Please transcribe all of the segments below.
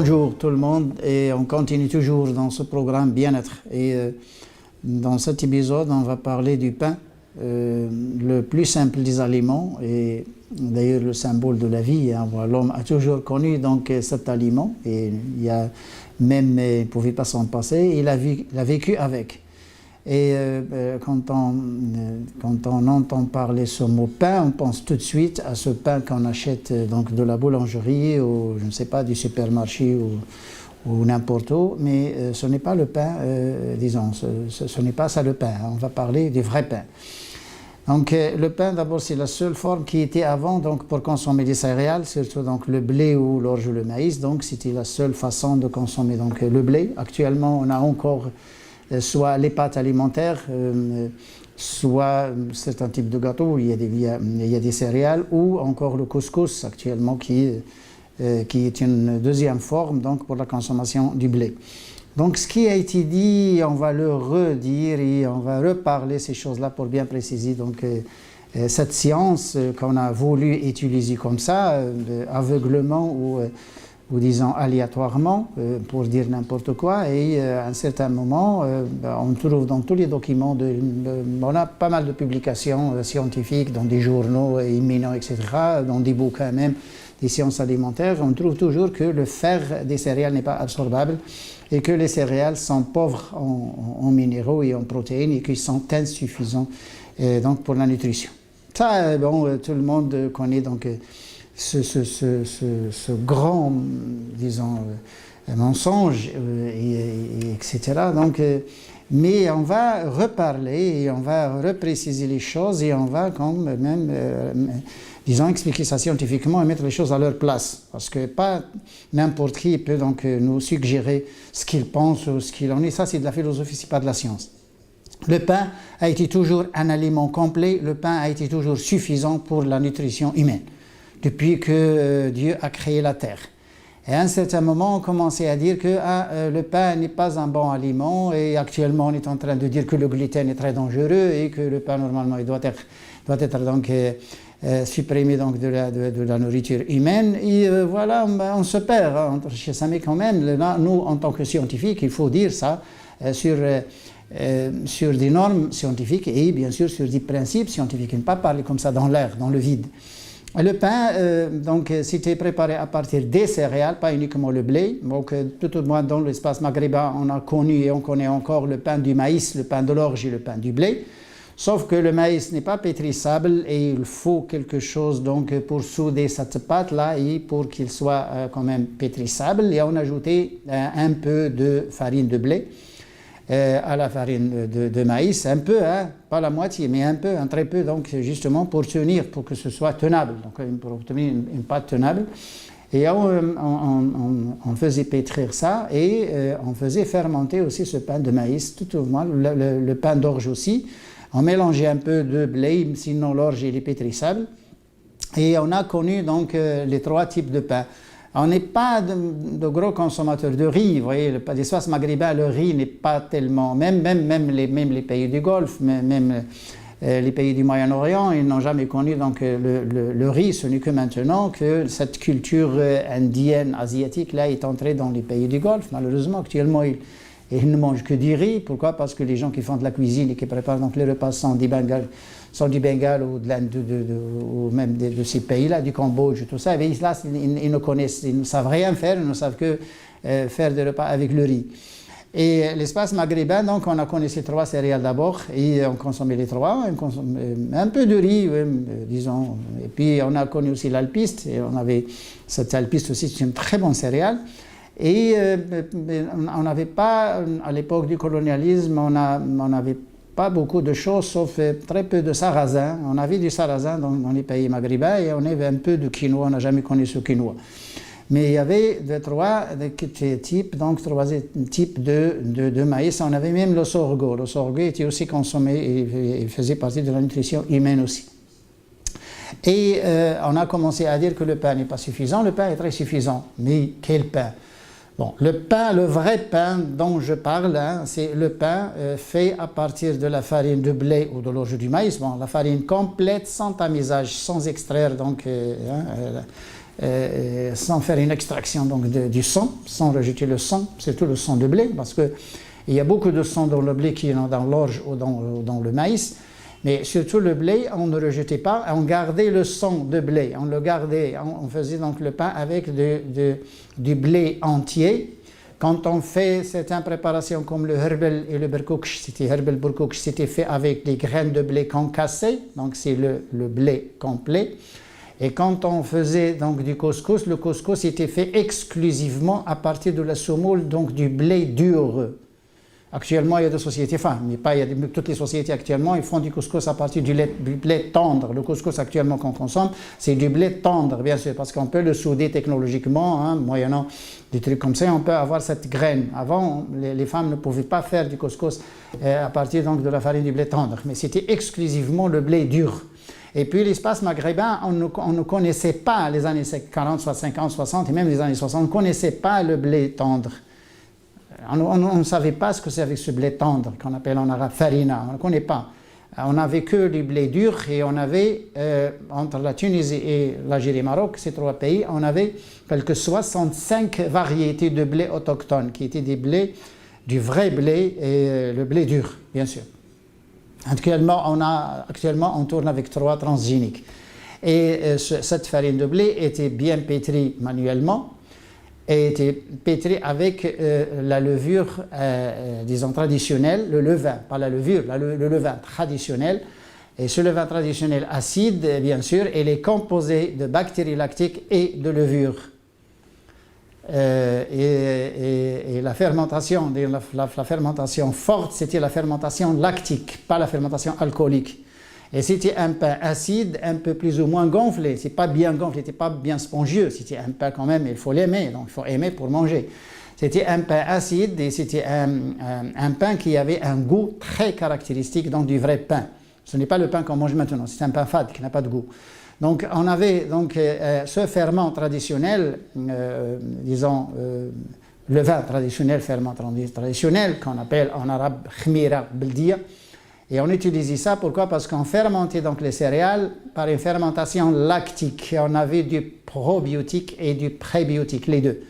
Bonjour tout le monde et on continue toujours dans ce programme bien-être. Dans cet épisode, on va parler du pain, le plus simple des aliments et d'ailleurs le symbole de la vie. L'homme a toujours connu donc cet aliment et il y a même, il ne pouvait pas s'en passer, il a vécu avec. Quand on entend parler ce mot pain, on pense tout de suite à ce pain qu'on achète donc de la boulangerie ou je ne sais pas du supermarché ou n'importe où, mais ce n'est pas le pain, disons, ce n'est pas ça le pain, on va parler du vrai pain. Donc le pain d'abord c'est la seule forme qui était avant donc pour consommer des céréales, surtout donc le blé ou l'orge ou le maïs, donc c'était la seule façon de consommer donc le blé. Actuellement on a encore soit les pâtes alimentaires, soit certains types de gâteaux, il y a des céréales, ou encore le couscous actuellement qui est une deuxième forme donc, pour la consommation du blé. Donc ce qui a été dit, on va le redire et on va reparler ces choses-là pour bien préciser donc, cette science qu'on a voulu utiliser comme ça, aveuglement ou disons aléatoirement, pour dire n'importe quoi, et à un certain moment, on trouve dans tous les documents, on a pas mal de publications scientifiques dans des journaux éminents, etc., dans des bouquins même, des sciences alimentaires, on trouve toujours que le fer des céréales n'est pas absorbable et que les céréales sont pauvres en minéraux et en protéines et qu'ils sont insuffisants donc pour la nutrition. Ça, bon, tout le monde connaît donc ce grand, disons, mensonge, etc. Donc, mais on va reparler et on va repréciser les choses et on va quand même, disons, expliquer ça scientifiquement et mettre les choses à leur place. Parce que pas n'importe qui peut donc nous suggérer ce qu'il pense ou ce qu'il en est. Ça, c'est de la philosophie, c'est pas de la science. Le pain a été toujours un aliment complet, le pain a été toujours suffisant pour la nutrition humaine, depuis que Dieu a créé la terre. Et à un certain moment, on commençait à dire que le pain n'est pas un bon aliment et actuellement on est en train de dire que le gluten est très dangereux et que le pain normalement il doit être donc, supprimé donc, de la nourriture humaine. Et voilà, on se perd entre chez ça, mais quand même, là, nous en tant que scientifiques, il faut dire ça sur des normes scientifiques et bien sûr sur des principes scientifiques, et ne pas parler comme ça dans l'air, dans le vide. Le pain, donc, c'était préparé à partir des céréales, pas uniquement le blé. Donc, tout au moins dans l'espace maghrébin, on a connu et on connaît encore le pain du maïs, le pain de l'orge et le pain du blé. Sauf que le maïs n'est pas pétrissable et il faut quelque chose donc, pour souder cette pâte-là et pour qu'il soit quand même pétrissable. Et on a ajouté un peu de farine de blé à la farine de maïs, un peu, hein, pas la moitié, mais un peu, un très peu, donc justement pour tenir, pour que ce soit tenable, donc pour obtenir une pâte tenable. Et on faisait pétrir ça et on faisait fermenter aussi ce pain de maïs, tout au moins le pain d'orge aussi. On mélangeait un peu de blé, sinon l'orge il est pétrissable. Et on a connu donc les trois types de pain. On n'est pas de gros consommateurs de riz, vous voyez, l'espace maghrébin, le riz n'est pas tellement, même les pays du Golfe, même les pays du Moyen-Orient, ils n'ont jamais connu donc le riz, ce n'est que maintenant que cette culture indienne, asiatique, là, est entrée dans les pays du Golfe. Malheureusement, actuellement, ils ne mangent que du riz. Pourquoi? Parce que les gens qui font de la cuisine et qui préparent donc les repas sont du Bengale ou de l'Inde ou même de ces pays-là, du Cambodge, tout ça. Et là, ils ne connaissent, ils ne savent rien faire, ils ne savent que faire des repas avec le riz. Et l'espace maghrébin, donc, on a connu ces trois céréales d'abord et on consommait les trois, on consommait un peu de riz, disons. Et puis on a connu aussi l'alpiste, et on avait cette alpiste aussi, c'est une très bonne céréale. Et on n'avait pas, à l'époque du colonialisme, on n'avait pas beaucoup de choses, sauf très peu de sarrasin. On avait du sarrasin dans les pays maghrébins et on avait un peu de quinoa, on n'a jamais connu ce quinoa. Mais il y avait trois types de maïs. On avait même le sorgho. Le sorgho était aussi consommé et faisait partie de la nutrition humaine aussi. Et on a commencé à dire que le pain n'est pas suffisant. Le pain est très suffisant. Mais quel pain? Bon, le pain, le vrai pain dont je parle, hein, c'est le pain fait à partir de la farine de blé ou de l'orge du maïs. Bon, la farine complète, sans tamisage, sans extraire donc, sans faire une extraction donc, du sang, sans rejeter le sang, surtout le sang de blé, parce qu'il y a beaucoup de sang dans le blé qui est dans l'orge ou dans le maïs, mais surtout le blé, on ne rejetait pas, on gardait le sang de blé, on le gardait, on faisait donc le pain avec du blé entier. Quand on fait certaines préparations comme le herbel et le berkoukch, c'était herbel berkoukch, c'était fait avec des graines de blé concassées, donc c'est le blé complet. Et quand on faisait donc du couscous, le couscous était fait exclusivement à partir de la semoule, donc du blé dur. Actuellement, il y a des sociétés, enfin, mais pas, il y a toutes les sociétés actuellement, ils font du couscous à partir du blé tendre. Le couscous actuellement qu'on consomme, c'est du blé tendre, bien sûr, parce qu'on peut le souder technologiquement, hein, moyennant des trucs comme ça, on peut avoir cette graine. Avant, les femmes ne pouvaient pas faire du couscous à partir donc de la farine du blé tendre, mais c'était exclusivement le blé dur. Et puis l'espace maghrébin, on ne connaissait pas les années 40, soit 50, 60 et même les années 60, on ne connaissait pas le blé tendre. On ne savait pas ce que c'est avec ce blé tendre qu'on appelle en arabe farina, on ne connaît pas. On n'avait que du blé dur et on avait, entre la Tunisie et l'Algérie et Maroc, ces trois pays, on avait quelques 65 variétés de blé autochtones qui étaient des blés, du vrai blé et le blé dur, bien sûr. Actuellement, on tourne avec 3 transgéniques. Et cette farine de blé était bien pétrie manuellement et était pétrie avec la levure, disons, traditionnelle, le levain, pas la levure, le levain traditionnel. Et ce levain traditionnel acide, bien sûr, il est composé de bactéries lactiques et de levure. Et la fermentation, la fermentation forte, c'était la fermentation lactique, pas la fermentation alcoolique. Et c'était un pain acide, un peu plus ou moins gonflé. C'est pas bien gonflé, c'était pas bien spongieux. C'était un pain quand même, il faut l'aimer, donc il faut aimer pour manger. C'était un pain acide et c'était un pain qui avait un goût très caractéristique, donc du vrai pain. Ce n'est pas le pain qu'on mange maintenant, c'est un pain fade qui n'a pas de goût. Donc on avait donc, ce ferment traditionnel, disons le vin traditionnel, ferment traditionnel, qu'on appelle en arabe khmira beldia. Et on utilisait ça, pourquoi? Parce qu'on fermentait donc les céréales par une fermentation lactique. Et on avait du probiotique et du prébiotique, les deux.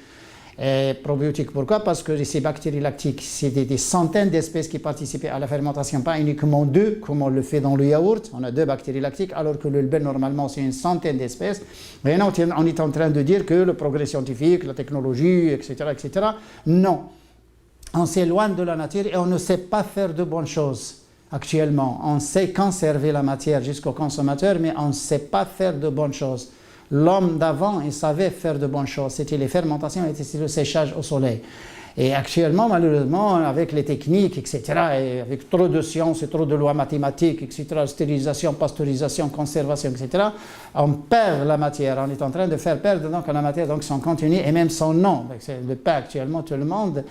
Et probiotique, pourquoi? Parce que ces bactéries lactiques, c'est des centaines d'espèces qui participaient à la fermentation, pas uniquement 2, comme on le fait dans le yaourt. On a 2 bactéries lactiques, alors que le lait, normalement, c'est une centaine d'espèces. Et là, on est en train de dire que le progrès scientifique, la technologie, etc., etc., non. On s'éloigne de la nature et on ne sait pas faire de bonnes choses. Actuellement, on sait conserver la matière jusqu'au consommateur, mais on ne sait pas faire de bonnes choses. L'homme d'avant, il savait faire de bonnes choses. C'était les fermentations et c'était le séchage au soleil. Et actuellement, malheureusement, avec les techniques, etc., et avec trop de sciences et trop de lois mathématiques, etc., stérilisation, pasteurisation, conservation, etc., on perd la matière. On est en train de faire perdre donc la matière, donc son contenu et même son nom. Le pain, actuellement, tout le monde,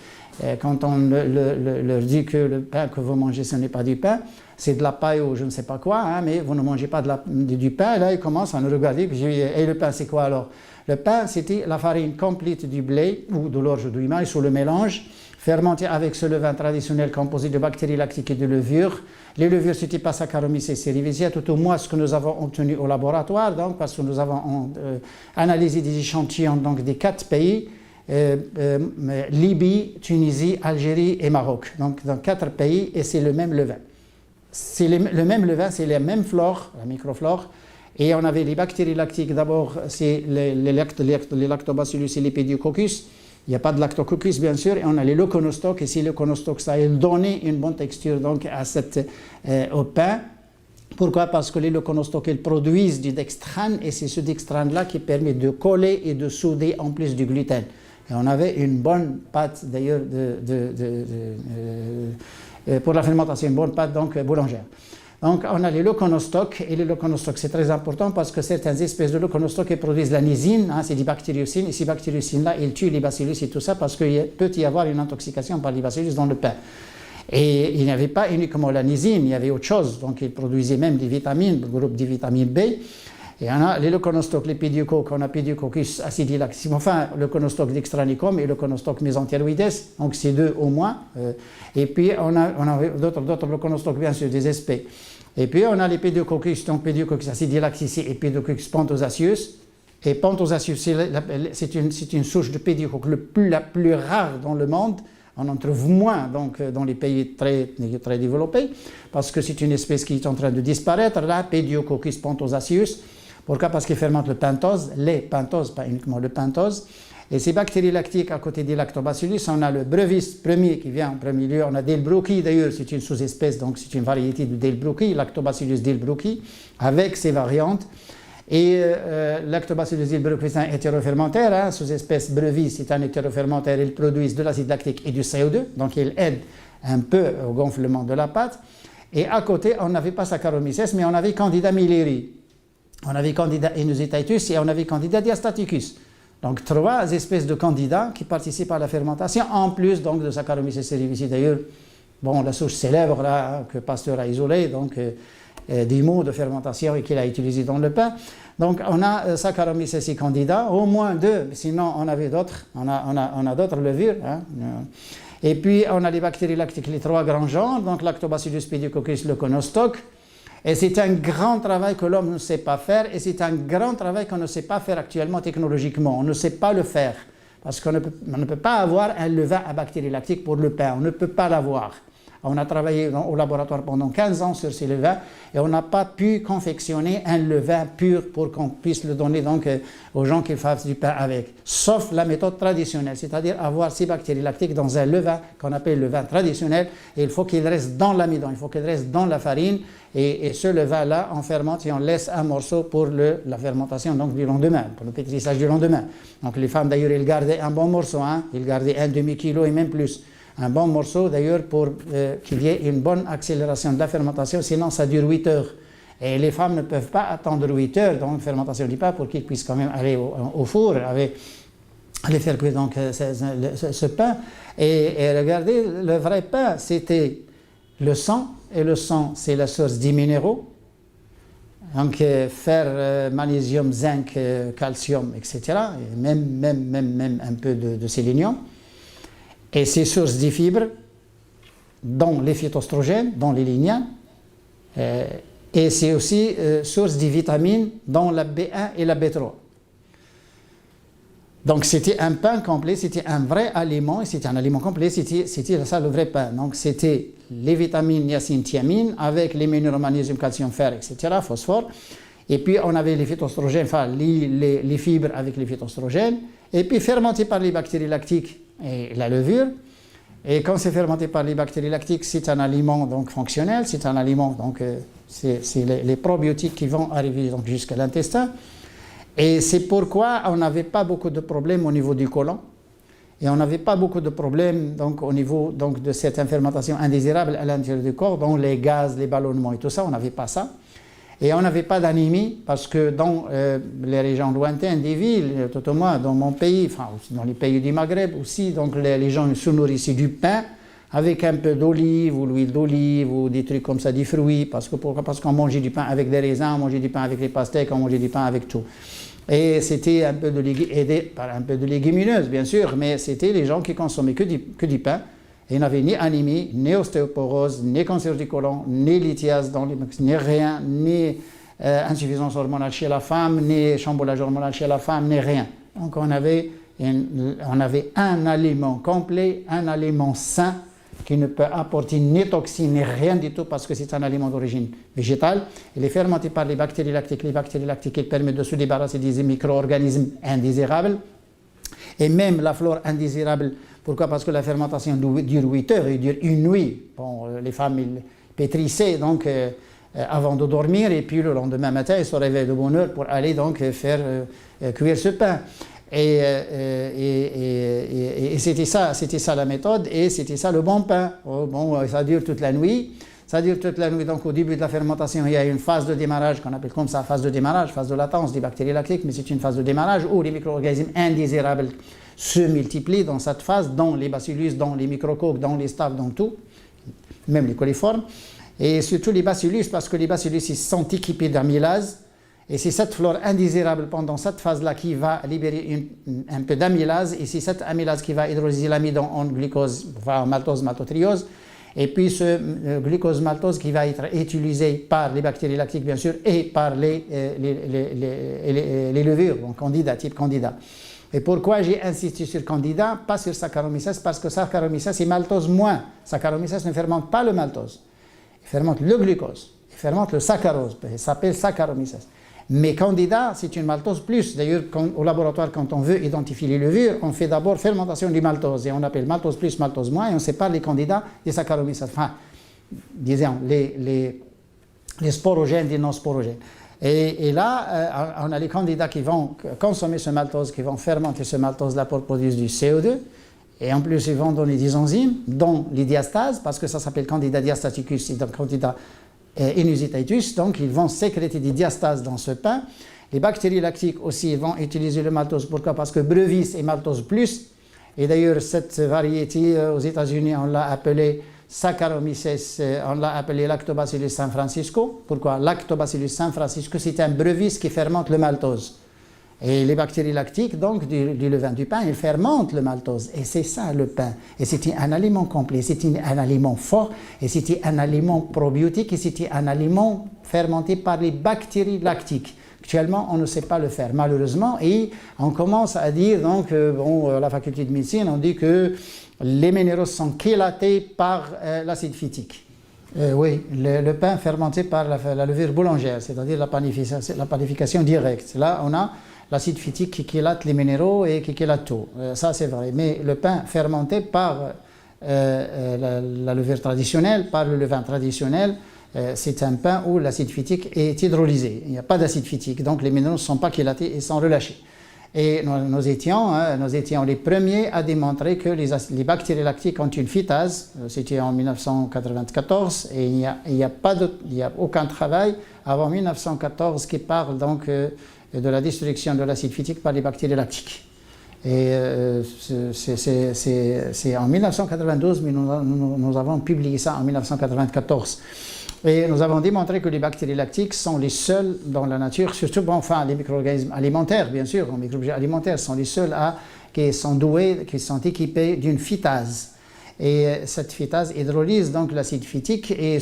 quand on leur dit que le pain que vous mangez, ce n'est pas du pain, c'est de la paille ou je ne sais pas quoi, hein, mais vous ne mangez pas du pain. Et là, ils commencent à nous regarder. Et le pain, c'est quoi alors? Le pain, c'était la farine complète du blé ou de l'orge ou du maïs sous le mélange, fermenté avec ce levain traditionnel composé de bactéries lactiques et de levures. Les levures, ce n'était pas Saccharomyces cerevisiae, tout au moins ce que nous avons obtenu au laboratoire, donc, parce que nous avons analysé des échantillons donc, des 4 pays, Libye, Tunisie, Algérie et Maroc. Donc dans 4 pays, et c'est le même levain. C'est le même levain, c'est la même flore, la microflore. Et on avait les bactéries lactiques, d'abord c'est les lactobacillus et l'épidiococcus. Il n'y a pas de lactococcus bien sûr, et on a les leuconostocs, et ces leuconostocs, ça a donné une bonne texture donc, au pain. Pourquoi? Parce que les leuconostocs, ils produisent du dextrane, et c'est ce dextrane-là qui permet de coller et de souder en plus du gluten. Et on avait une bonne pâte d'ailleurs pour la fermentation, une bonne pâte donc boulangère. Donc on a les leuconostocs, et les leuconostocs c'est très important parce que certaines espèces de leuconostocs produisent la lysine, hein, c'est des bactériocines, et ces bactériocines-là, ils tuent les bacillus et tout ça parce qu'il peut y avoir une intoxication par les bacillus dans le pain. Et il n'y avait pas uniquement la lysine, il y avait autre chose, donc ils produisaient même des vitamines, le groupe des vitamines B. Et on a les leuconostocs, les pédiocoques, on a Pediococcus acidilactis, enfin le leuconostoc dextranicum et le leuconostoc mesenthyroides, donc c'est 2 au moins. Et puis on a d'autres leuconostocs, bien sûr, des espèces. Et puis on a les Pediococcus, donc Pediococcus acidilactis et Pediococcus pentosacieus. Et Pentosaccius, c'est une souche de pédiocoque la plus rare dans le monde. On en trouve moins donc, dans les pays très développés, parce que c'est une espèce qui est en train de disparaître, là, Pediococcus pentosaccius. Pourquoi? Parce qu'il fermente le pentose, les pentoses, pas uniquement le pentose. Et ces bactéries lactiques, à côté des lactobacillus, on a le brevis premier qui vient en premier lieu. On a Delbrueckii, d'ailleurs, c'est une sous-espèce, donc c'est une variété de Delbrueckii, Lactobacillus delbrueckii, avec ses variantes. Et Lactobacillus delbrueckii, c'est un hétérofermentaire, hein, sous-espèce brevis, c'est un hétérofermentaire, ils produisent de l'acide lactique et du CO2, donc ils aident un peu au gonflement de la pâte. Et à côté, on n'avait pas Saccharomyces, mais on avait Candida milleri, on avait Candida inusitatus et on avait Candida diastaticus. Donc 3 espèces de candidats qui participent à la fermentation, en plus donc de Saccharomyces cerevisiae. D'ailleurs, bon, la souche célèbre là, que Pasteur a isolée, donc des mots de fermentation et qu'il a utilisé dans le pain. Donc on a Saccharomyces candida, au moins 2, sinon on avait d'autres, on a d'autres levures. Hein. Et puis on a les bactéries lactiques, les 3 grands genres, donc Lactobacillus pediococcus, le conostoc. Et c'est un grand travail que l'homme ne sait pas faire, et c'est un grand travail qu'on ne sait pas faire actuellement technologiquement. On ne sait pas le faire, parce qu'on ne peut pas avoir un levain à bactéries lactiques pour le pain, on ne peut pas l'avoir. On a travaillé au laboratoire pendant 15 ans sur ces levains et on n'a pas pu confectionner un levain pur pour qu'on puisse le donner donc aux gens qui fassent du pain avec. Sauf la méthode traditionnelle, c'est-à-dire avoir ces bactéries lactiques dans un levain qu'on appelle le levain traditionnel, et il faut qu'il reste dans l'amidon, il faut qu'il reste dans la farine, et ce levain-là, on fermente et on laisse un morceau pour la fermentation donc, du lendemain, pour le pétrissage du lendemain. Donc les femmes d'ailleurs, ils gardaient un bon morceau, hein, ils gardaient un demi-kilo et même plus. Un bon morceau d'ailleurs pour qu'il y ait une bonne accélération de la fermentation, sinon ça dure 8 heures. Et les femmes ne peuvent pas attendre 8 heures dans la fermentation du pain pour qu'ils puissent quand même aller au four, aller faire cuire donc ce pain. Et regardez, le vrai pain, c'était le sang, et le sang, c'est la source des minéraux. Donc fer, magnésium, zinc, calcium, etc. Et même un peu de sélénium. Et c'est source des fibres, dont les phytoestrogènes, dont les lignanes, et c'est aussi source des vitamines, dont la B1 et la B3. Donc c'était un pain complet, c'était un vrai aliment, et c'était un aliment complet, c'était ça le vrai pain. Donc c'était les vitamines niacine, thiamine, avec les minéraux magnésium, calcium, fer, etc., phosphore. Et puis on avait les phytoestrogènes, enfin les fibres avec les phytoestrogènes, et puis fermenté par les bactéries lactiques et la levure. Et quand c'est fermenté par les bactéries lactiques, c'est un aliment donc fonctionnel, c'est un aliment, donc c'est les probiotiques qui vont arriver donc jusqu'à l'intestin. Et c'est pourquoi on n'avait pas beaucoup de problèmes au niveau du côlon, et on n'avait pas beaucoup de problèmes donc, au niveau donc, de cette fermentation indésirable à l'intérieur du corps, donc les gaz, les ballonnements et tout ça, on n'avait pas ça. Et on n'avait pas d'anémie, parce que dans les régions lointaines des villes, tout au moins dans mon pays, enfin dans les pays du Maghreb aussi, donc les gens se nourrissaient du pain avec un peu d'olive ou l'huile d'olive ou des trucs comme ça, des fruits, parce qu'on mangeait du pain avec des raisins, on mangeait du pain avec les pastèques, on mangeait du pain avec tout. Et c'était un peu aidé par un peu de légumineuses, bien sûr, mais c'était les gens qui consommaient que du pain. Et il n'avait ni anémie, ni ostéoporose, ni cancer du côlon, ni lithiase, ni rien, ni insuffisance hormonale chez la femme, ni chamboulage hormonal chez la femme, ni rien. Donc on avait un aliment complet, un aliment sain, qui ne peut apporter ni toxines, ni rien du tout, parce que c'est un aliment d'origine végétale. Il est fermenté par les bactéries lactiques. Les bactéries lactiques, elles permettent de se débarrasser des micro-organismes indésirables. Et même la flore indésirable. Pourquoi? Parce que la fermentation dure 8 heures, elle dure une nuit. Bon, les femmes ils pétrissaient donc, avant de dormir, et puis le lendemain matin, elles se réveillent de bonne heure pour aller donc, faire cuire ce pain. Et c'était ça la méthode, et c'était ça le bon pain. Oh, bon, ça dure toute la nuit. Ça dure toute la nuit, donc au début de la fermentation, il y a une phase de démarrage qu'on appelle comme ça, phase de démarrage, phase de latence des bactéries lactiques, mais c'est une phase de démarrage où les micro-organismes indésirables se multiplient dans cette phase, dans les bacillus, dans les microcoques, dans les staphes, dans tout, même les coliformes, et surtout les bacillus, parce que les bacillus ils sont équipés d'amylase, et c'est cette flore indésirable pendant cette phase-là qui va libérer un peu d'amylase, et c'est cette amylase qui va hydrolyser l'amidon en glucose, enfin en maltose, maltotriose. Et puis ce glucose maltose qui va être utilisé par les bactéries lactiques, bien sûr, et par les levures, donc candida, type candida. Et pourquoi j'ai insisté sur candida, pas sur Saccharomyces, parce que Saccharomyces est maltose moins. Saccharomyces ne fermente pas le maltose, il fermente le glucose, il fermente le saccharose, il s'appelle Saccharomyces. Mais candida, c'est une maltose plus. D'ailleurs, au laboratoire, quand on veut identifier les levures, on fait d'abord fermentation du maltose et on appelle maltose plus, maltose moins, et on sépare les candidats des Saccharomyces. Enfin, disons, les sporogènes des non-sporogènes. Et là, on a les candidats qui vont consommer ce maltose, qui vont fermenter ce maltose-là pour produire du CO2. Et en plus, ils vont donner des enzymes, dont les diastases, parce que ça s'appelle candida diastaticus et donc candida inusitatus, donc ils vont sécréter des diastases dans ce pain. Les bactéries lactiques aussi vont utiliser le maltose. Pourquoi? Parce que brevis est maltose plus. Et d'ailleurs, cette variété aux États-Unis, on l'a appelée Saccharomyces, on l'a appelé Lactobacillus San Francisco. Pourquoi? Lactobacillus San Francisco, c'est un brevis qui fermente le maltose. Et les bactéries lactiques, donc du levain du pain, ils fermentent le maltose. Et c'est ça le pain. Et c'était un aliment complet, c'était un aliment fort, et c'était un aliment probiotique, et c'était un aliment fermenté par les bactéries lactiques. Actuellement, on ne sait pas le faire, malheureusement, et on commence à dire, donc, à la faculté de médecine, on dit que les minéraux sont chélatés par l'acide phytique. Oui, le pain fermenté par la levure boulangère, c'est-à-dire la panification directe. Là, on a l'acide phytique qui chélate les minéraux et qui chélate tout. Ça, c'est vrai. Mais le pain fermenté par la levure traditionnelle, par le levain traditionnel, c'est un pain où l'acide phytique est hydrolysé. Il n'y a pas d'acide phytique, donc les minéraux ne sont pas chélatés et sont relâchés. Et nous étions les premiers à démontrer que les bactéries lactiques ont une phytase. C'était en 1994 et il n'y a aucun travail avant 1914 qui parle donc de la destruction de l'acide phytique par les bactéries lactiques. Et c'est en 1992, mais nous avons publié ça en 1994. Et nous avons démontré que les bactéries lactiques sont les seules dans la nature, surtout les micro-organismes alimentaires, bien sûr, les micro-organismes alimentaires sont les seuls qui sont doués, qui sont équipés d'une phytase. Et cette phytase hydrolyse donc l'acide phytique, et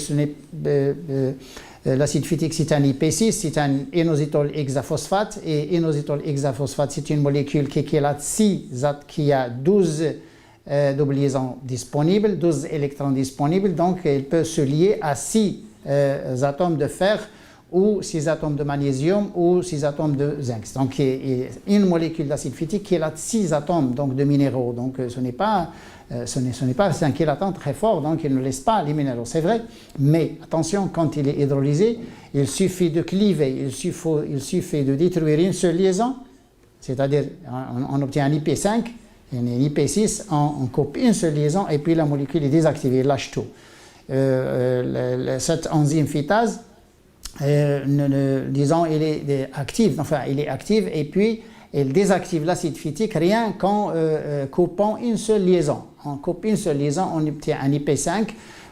l'acide phytique, c'est un IP6, c'est un inositol hexaphosphate, et inositol hexaphosphate, c'est une molécule qui a 12 double liaisons disponibles, 12 électrons disponibles, donc elle peut se lier à 6 atomes de fer ou 6 atomes de magnésium ou 6 atomes de zinc. Donc une molécule d'acide phytique qui a 6 atomes donc, de minéraux, donc ce n'est pas un chélatant très fort, donc il ne laisse pas les minéraux, c'est vrai, mais attention, quand il est hydrolysé, il suffit de cliver, il suffit de détruire une seule liaison, c'est-à-dire on obtient un IP5, une IP6, on coupe une seule liaison et puis la molécule est désactivée, elle lâche tout. Cette enzyme phytase, disons, elle est active, et puis elle désactive l'acide phytique rien qu'en coupant une seule liaison. On coupe une seule liaison, on obtient un IP5.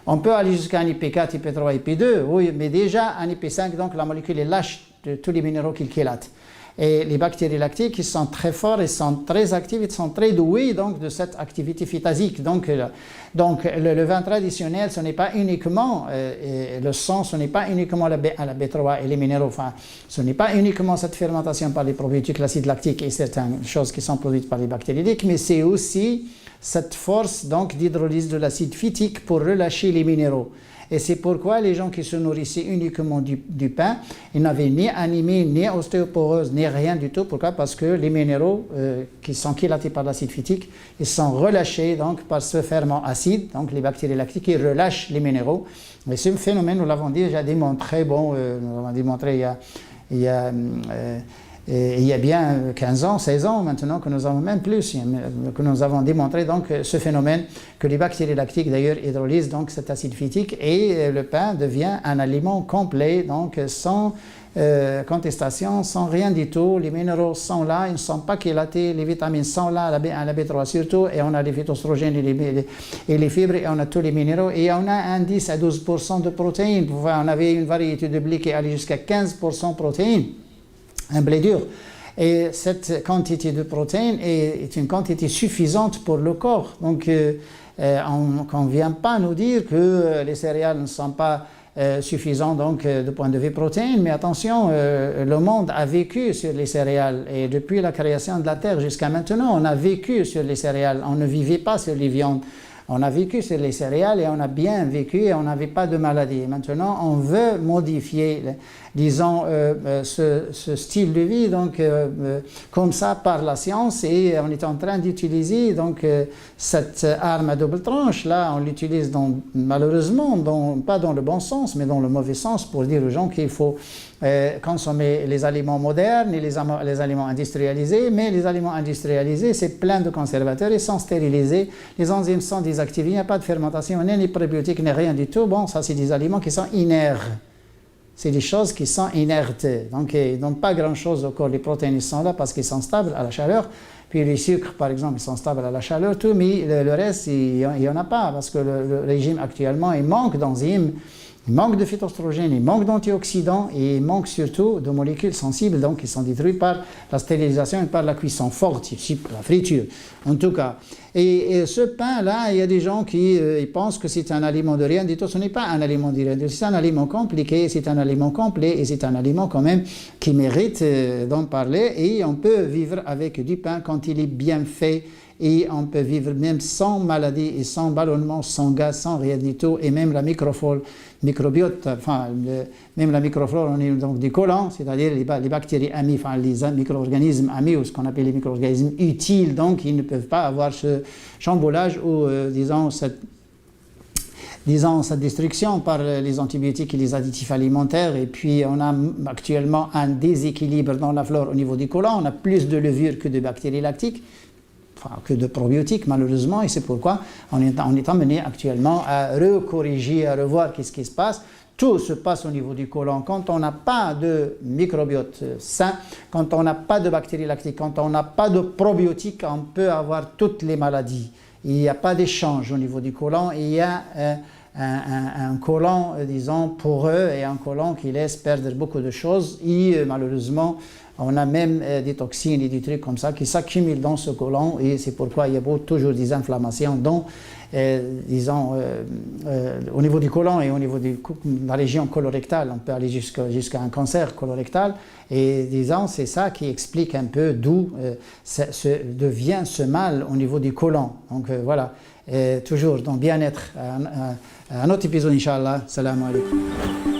On peut aller jusqu'à un IP4, IP3, IP2, oui, mais déjà un IP5, donc la molécule elle lâche tous les minéraux qu'il chélate. Et les bactéries lactiques, ils sont très forts, ils sont très actifs, ils sont très doués donc, de cette activité phytasique. Donc le levain traditionnel, ce n'est pas uniquement le sang, ce n'est pas uniquement la B3 et les minéraux, enfin, ce n'est pas uniquement cette fermentation par les probiotiques, l'acide lactique et certaines choses qui sont produites par les bactéries lactiques, mais c'est aussi cette force d'hydrolyse de l'acide phytique pour relâcher les minéraux. Et c'est pourquoi les gens qui se nourrissaient uniquement du pain, ils n'avaient ni anémie, ni ostéoporose, ni rien du tout. Pourquoi? Parce que les minéraux qui sont chélatés par l'acide phytique, ils sont relâchés donc, par ce ferment acide, donc les bactéries lactiques, ils relâchent les minéraux. Et ce phénomène, nous l'avons déjà démontré, nous l'avons démontré il y a bien 15 ans, 16 ans maintenant, que nous avons même plus, que nous avons démontré donc ce phénomène que les bactéries lactiques d'ailleurs hydrolysent donc cet acide phytique et le pain devient un aliment complet, donc sans contestation, sans rien du tout. Les minéraux sont là, ils ne sont pas chélatés, les vitamines sont là, la B3 surtout, et on a les phytoestrogènes et les fibres, et on a tous les minéraux, et on a un 10 à 12% de protéines. On avait une variété de blé qui allait jusqu'à 15% de protéines. Un blé dur. Et cette quantité de protéines est une quantité suffisante pour le corps. Donc, qu'on ne vient pas nous dire que les céréales ne sont pas suffisant donc du point de vue protéines, mais attention, le monde a vécu sur les céréales et depuis la création de la Terre jusqu'à maintenant, on a vécu sur les céréales, on ne vivait pas sur les viandes. On a vécu sur les céréales et on a bien vécu et on n'avait pas de maladie. Maintenant, on veut modifier, disons, ce style de vie, donc comme ça par la science, et on est en train d'utiliser donc cette arme à double tranche. Là, on l'utilise malheureusement, pas dans le bon sens, mais dans le mauvais sens, pour dire aux gens qu'il faut consommer les aliments modernes et les aliments industrialisés, mais les aliments industrialisés, c'est plein de conservateurs, ils sont stérilisés, les enzymes sont désactivées, il n'y a pas de fermentation, ni prébiotiques, ni rien du tout. Bon, ça c'est des aliments qui sont inertes. C'est des choses qui sont inertes, donc ils ne donnent pas grand-chose au corps. Les protéines sont là parce qu'ils sont stables à la chaleur, puis les sucres par exemple, ils sont stables à la chaleur, tout, mais le reste, il n'y en a pas, parce que le régime actuellement, il manque d'enzymes, il manque de phytoestrogènes, il manque d'antioxydants et il manque surtout de molécules sensibles, donc qui sont détruites par la stérilisation et par la cuisson forte, ici la friture en tout cas. Et ce pain-là, il y a des gens qui ils pensent que c'est un aliment de rien du tout. Ce n'est pas un aliment de rien du tout, c'est un aliment compliqué, c'est un aliment complet et c'est un aliment quand même qui mérite d'en parler. Et on peut vivre avec du pain quand il est bien fait. Et on peut vivre même sans maladie et sans ballonnement, sans gaz, sans rien du tout. Et même la microflore, microbiote, enfin, même la microflore, on est donc du côlon, c'est-à-dire les bactéries amies, enfin les micro-organismes amis, ou ce qu'on appelle les micro-organismes utiles, donc ils ne peuvent pas avoir ce chamboulage ou, disons, cette destruction par les antibiotiques et les additifs alimentaires. Et puis on a actuellement un déséquilibre dans la flore au niveau du côlon, on a plus de levure que de bactéries lactiques, que de probiotiques malheureusement, et c'est pourquoi on est amené actuellement à recorriger, à revoir qu'est-ce qui se passe. Tout se passe au niveau du côlon. Quand on n'a pas de microbiote sain, quand on n'a pas de bactéries lactiques, quand on n'a pas de probiotiques, on peut avoir toutes les maladies. Il n'y a pas d'échange au niveau du côlon, il y a un côlon, disons, poreux et un côlon qui laisse perdre beaucoup de choses. Et malheureusement, on a même des toxines et des trucs comme ça qui s'accumulent dans ce côlon, et c'est pourquoi il y a toujours des inflammations disons, au niveau du côlon et au niveau de la région colorectale. On peut aller jusqu'à un cancer colorectal, et disons, c'est ça qui explique un peu d'où devient ce mal au niveau du côlon. Donc voilà, toujours dans bien-être. Un autre épisode, Inch'Allah. Salam alaikum.